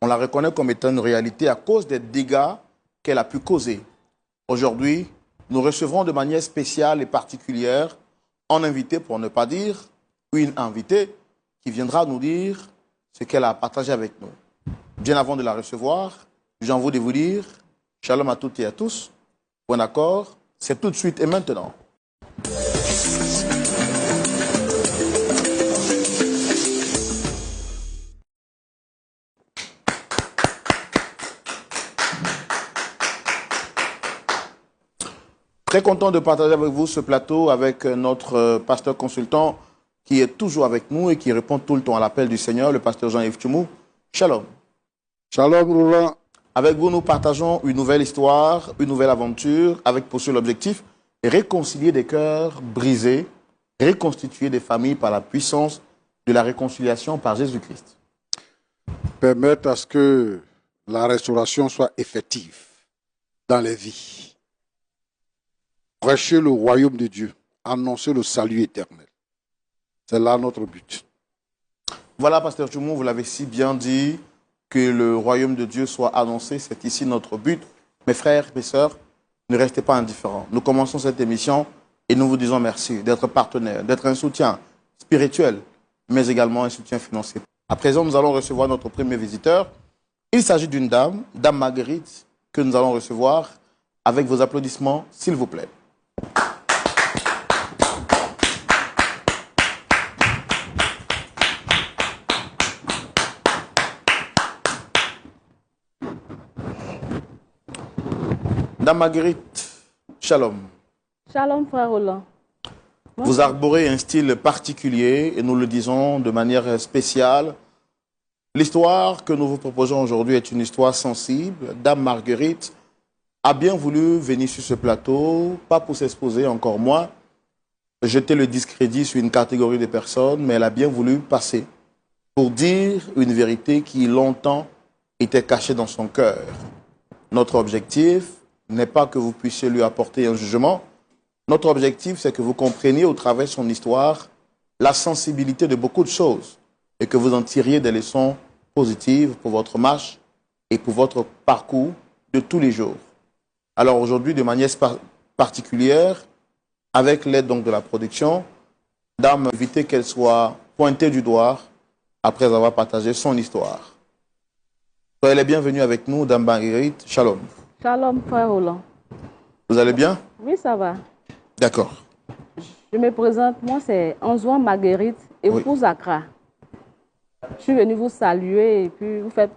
la reconnaît comme étant une réalité à cause des dégâts qu'elle a pu causer. Aujourd'hui, nous recevrons de manière spéciale et particulière un invité, pour ne pas dire une invitée, qui viendra nous dire ce qu'elle a partagé avec nous. Bien avant de la recevoir, j'ai envie de vous dire shalom à toutes et à tous. Bon accord, c'est tout de suite et maintenant. Très content de partager avec vous ce plateau avec notre pasteur consultant qui est toujours avec nous et qui répond tout le temps à l'appel du Seigneur, le pasteur Jean-Yves Tchoumou. Shalom. Shalom, Roland. Avec vous, nous partageons une nouvelle histoire, une nouvelle aventure, avec pour seul objectif réconcilier des cœurs brisés, reconstituer des familles par la puissance de la réconciliation par Jésus-Christ. Permettre à ce que la restauration soit effective dans les vies. Prêcher le royaume de Dieu, annoncer le salut éternel. C'est là notre but. Voilà, pasteur Tchoumou, vous l'avez si bien dit, que le royaume de Dieu soit annoncé, c'est ici notre but. Mes frères, mes sœurs, ne restez pas indifférents. Nous commençons cette émission et nous vous disons merci d'être partenaire, d'être un soutien spirituel, mais également un soutien financier. À présent, nous allons recevoir notre premier visiteur. Il s'agit d'une dame, Dame Marguerite, que nous allons recevoir avec vos applaudissements, s'il vous plaît. Dame Marguerite, shalom. Shalom, frère Roland. Vous arborez un style particulier et nous le disons de manière spéciale. L'histoire que nous vous proposons aujourd'hui est une histoire sensible. Dame Marguerite a bien voulu venir sur ce plateau, pas pour s'exposer, encore moins, jeter le discrédit sur une catégorie de personnes, mais elle a bien voulu passer pour dire une vérité qui longtemps était cachée dans son cœur. Notre objectif n'est pas que vous puissiez lui apporter un jugement. Notre objectif, c'est que vous compreniez au travers de son histoire la sensibilité de beaucoup de choses et que vous en tiriez des leçons positives pour votre marche et pour votre parcours de tous les jours. Alors aujourd'hui, de manière particulière, avec l'aide donc de la production, Dame, évitez qu'elle soit pointée du doigt après avoir partagé son histoire. Soyez les bienvenus avec nous, Dame Marguerite. Shalom. Shalom, frère Roland. Vous allez bien? Oui, ça va. D'accord. Je me présente, moi c'est Anzouan Marguerite, épouse Accra. Je suis venue vous saluer et puis vous faites